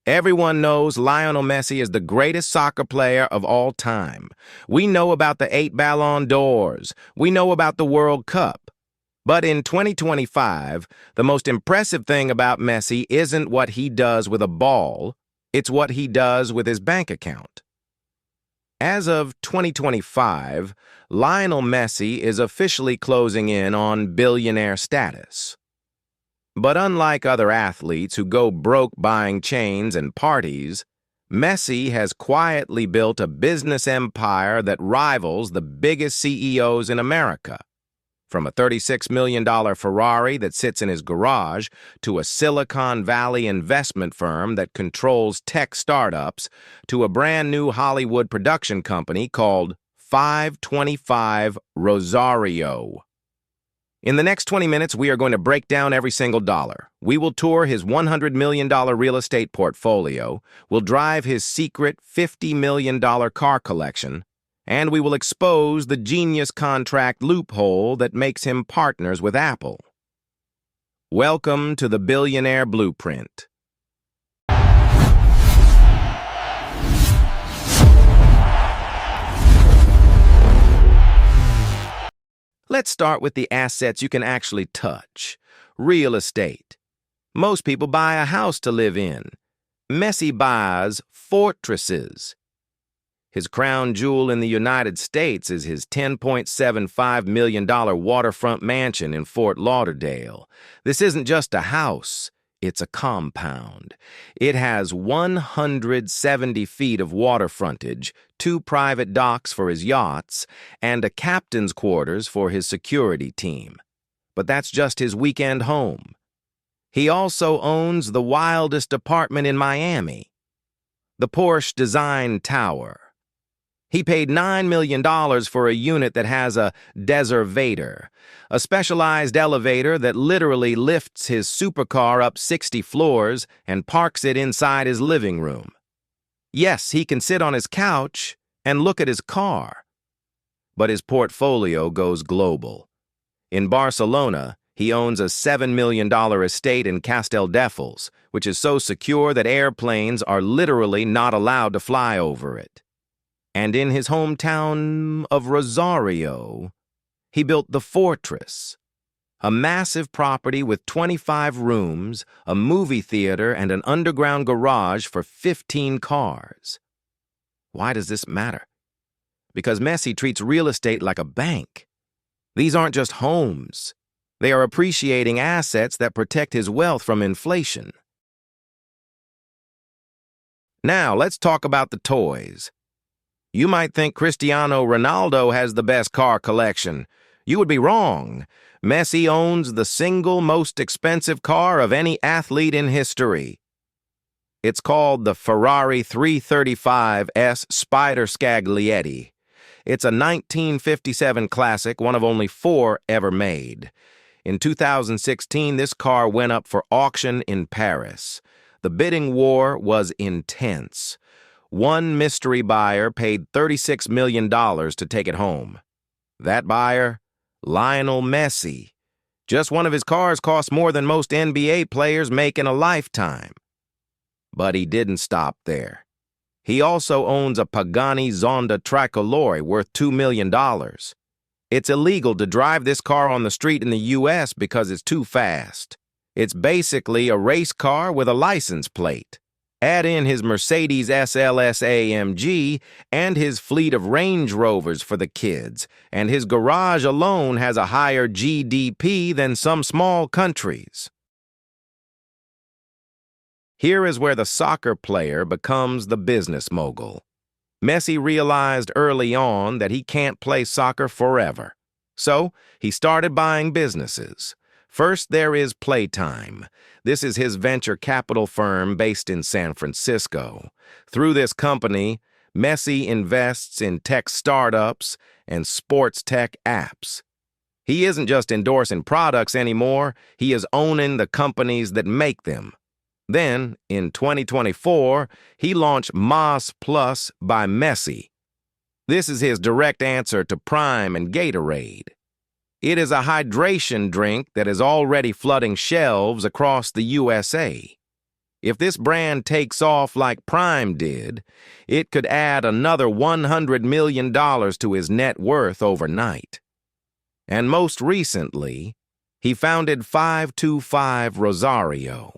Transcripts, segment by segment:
Everyone knows Lionel Messi is the greatest soccer player of all time. We know about the 8 Ballon d'Ors. We know about the World Cup. But in 2025, the most impressive thing about Messi isn't what he does with a ball, it's what he does with his bank account. As of 2025, Lionel Messi is officially closing in on billionaire status. But unlike other athletes who go broke buying chains and parties, Messi has quietly built a business empire that rivals the biggest CEOs in America. From a $36 million Ferrari that sits in his garage to a Silicon Valley investment firm that controls tech startups to a brand new Hollywood production company called 525 Rosario. In the next 20 minutes, we are going to break down every single dollar. We will tour his $100 million real estate portfolio, we'll drive his secret $50 million car collection, and we will expose the genius contract loophole that makes him partners with Apple. Welcome to the Billionaire Blueprint. Let's start with the assets you can actually touch. Real estate. Most people buy a house to live in. Messi buys fortresses. His crown jewel in the United States is his $10.75 million waterfront mansion in Fort Lauderdale. This isn't just a house, it's a compound. It has 170 feet of water frontage, 2 private docks for his yachts, and a captain's quarters for his security team. But that's just his weekend home. He also owns the wildest apartment in Miami, the Porsche Design Tower. He paid $9 million for a unit that has a Deservator, a specialized elevator that literally lifts his supercar up 60 floors and parks it inside his living room. Yes, he can sit on his couch and look at his car. But his portfolio goes global. In Barcelona, he owns a $7 million estate in Castelldefels, which is so secure that airplanes are literally not allowed to fly over it. And in his hometown of Rosario, he built the Fortress, a massive property with 25 rooms, a movie theater, and an underground garage for 15 cars. Why does this matter? Because Messi treats real estate like a bank. These aren't just homes. They are appreciating assets that protect his wealth from inflation. Now, let's talk about the toys. You might think Cristiano Ronaldo has the best car collection. You would be wrong. Messi owns the single most expensive car of any athlete in history. It's called the Ferrari 335 S Spider Scaglietti. It's a 1957 classic, one of only 4 ever made. In 2016, this car went up for auction in Paris. The bidding war was intense. One mystery buyer paid $36 million to take it home. That buyer? Lionel Messi. Just one of his cars cost more than most NBA players make in a lifetime. But he didn't stop there. He also owns a Pagani Zonda Tricolore worth $2 million. It's illegal to drive this car on the street in the U.S. because it's too fast. It's basically a race car with a license plate. Add in his Mercedes SLS AMG and his fleet of Range Rovers for the kids, and his garage alone has a higher GDP than some small countries. Here is where the soccer player becomes the business mogul. Messi realized early on that he can't play soccer forever. So, he started buying businesses. First, there is Playtime. This is his venture capital firm based in San Francisco. Through this company, Messi invests in tech startups and sports tech apps. He isn't just endorsing products anymore, he is owning the companies that make them. Then, in 2024, he launched Mas Plus by Messi. This is his direct answer to Prime and Gatorade. It is a hydration drink that is already flooding shelves across the USA. If this brand takes off like Prime did, it could add another $100 million to his net worth overnight. And most recently, he founded 525 Rosario.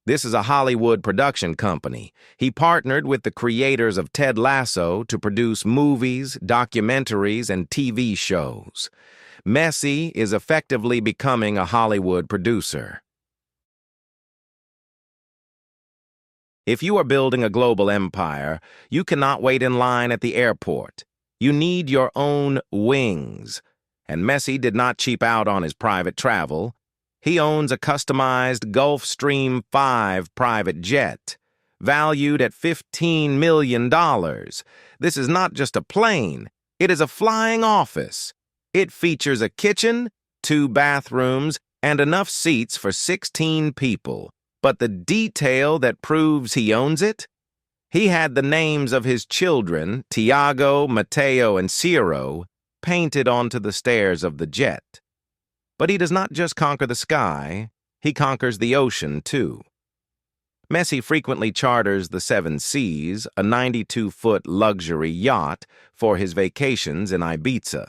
This is a Hollywood production company. He partnered with the creators of Ted Lasso to produce movies, documentaries, and TV shows. Messi is effectively becoming a Hollywood producer. If you are building a global empire, you cannot wait in line at the airport. You need your own wings. And Messi did not cheap out on his private travel. He owns a customized Gulfstream 5 private jet, valued at $15 million. This is not just a plane, it is a flying office. It features a kitchen, 2 bathrooms, and enough seats for 16 people. But the detail that proves he owns it? He had the names of his children, Tiago, Mateo, and Ciro, painted onto the stairs of the jet. But he does not just conquer the sky, he conquers the ocean too. Messi frequently charters the Seven Seas, a 92-foot luxury yacht, for his vacations in Ibiza.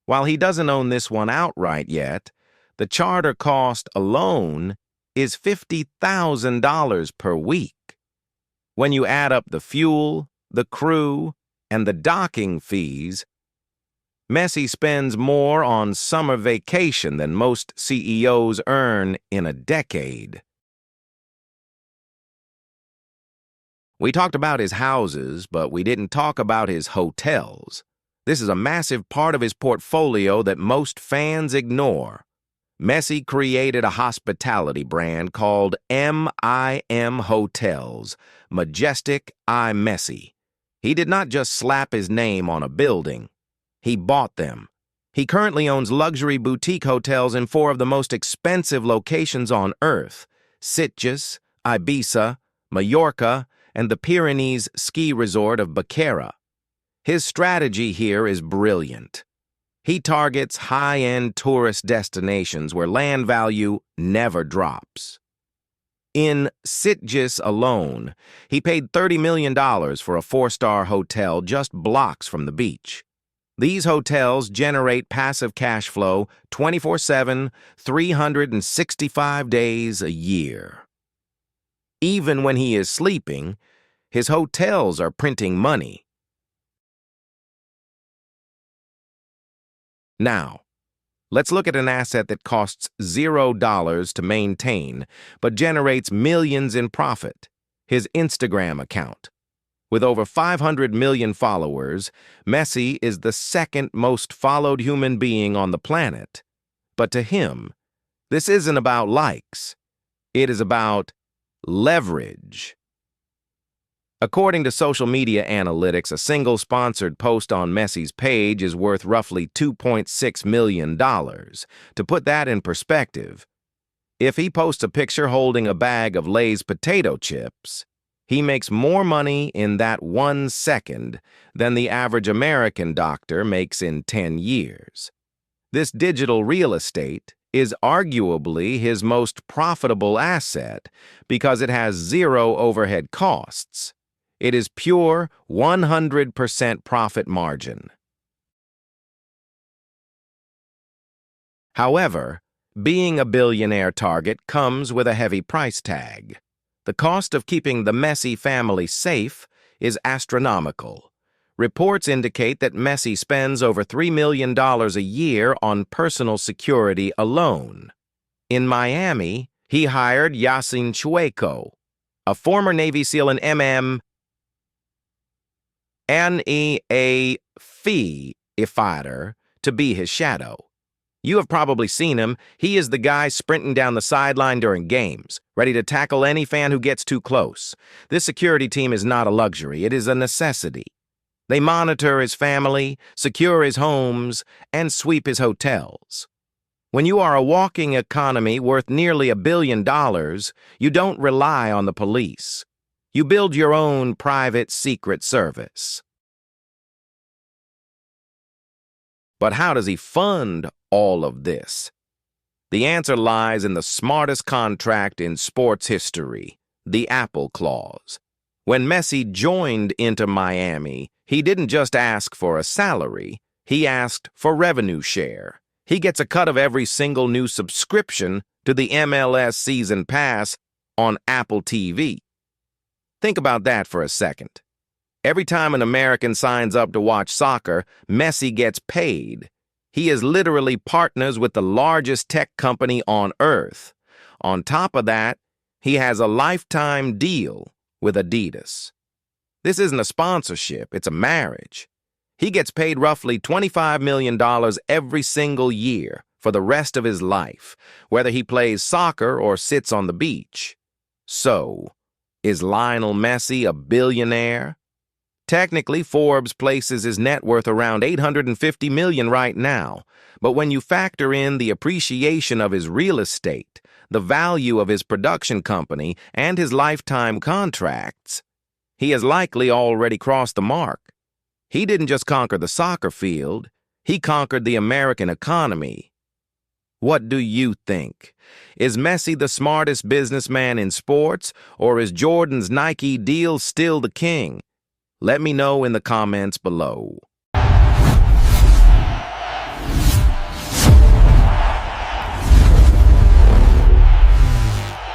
While he doesn't own this one outright yet, the charter cost alone is $50,000 per week. When you add up the fuel, the crew, and the docking fees, Messi spends more on summer vacation than most CEOs earn in a decade. We talked about his houses, but we didn't talk about his hotels. This is a massive part of his portfolio that most fans ignore. Messi created a hospitality brand called MIM Hotels, Majestic I Messi. He did not just slap his name on a building. He bought them. He currently owns luxury boutique hotels in 4 of the most expensive locations on Earth: Sitges, Ibiza, Mallorca, and the Pyrenees ski resort of Baqueira. His strategy here is brilliant. He targets high-end tourist destinations where land value never drops. In Sitges alone, he paid $30 million for a 4-star hotel just blocks from the beach. These hotels generate passive cash flow 24/7, 365 days a year. Even when he is sleeping, his hotels are printing money. Now, let's look at an asset that costs $0 to maintain, but generates millions in profit: his Instagram account. With over 500 million followers, Messi is the second most followed human being on the planet. But to him, this isn't about likes. It is about leverage. According to social media analytics, a single sponsored post on Messi's page is worth roughly $2.6 million. To put that in perspective, if he posts a picture holding a bag of Lay's potato chips, he makes more money in that 1 second than the average American doctor makes in 10 years. This digital real estate is arguably his most profitable asset because it has 0 overhead costs. It is pure 100% profit margin. However, being a billionaire target comes with a heavy price tag. The cost of keeping the Messi family safe is astronomical. Reports indicate that Messi spends over $3 million a year on personal security alone. In Miami, he hired Yasin Chueco, a former Navy SEAL and NEA fighter, to be his shadow. You have probably seen him. He is the guy sprinting down the sideline during games, ready to tackle any fan who gets too close. This security team is not a luxury, it is a necessity. They monitor his family, secure his homes, and sweep his hotels. When you are a walking economy worth nearly $1 billion, you don't rely on the police. You build your own private secret service. But how does he fund all of this? The answer lies in the smartest contract in sports history: the Apple Clause. When Messi joined Inter Miami, he didn't just ask for a salary, he asked for revenue share. He gets a cut of every single new subscription to the MLS Season Pass on Apple TV. Think about that for a second. Every time an American signs up to watch soccer, Messi gets paid. He is literally partners with the largest tech company on earth. On top of that, he has a lifetime deal with Adidas. This isn't a sponsorship, it's a marriage. He gets paid roughly $25 million every single year for the rest of his life, whether he plays soccer or sits on the beach. So, is Lionel Messi a billionaire? Technically, Forbes places his net worth around $850 million right now, but when you factor in the appreciation of his real estate, the value of his production company, and his lifetime contracts, he has likely already crossed the mark. He didn't just conquer the soccer field, he conquered the American economy. What do you think? Is Messi the smartest businessman in sports, or is Jordan's Nike deal still the king? Let me know in the comments below.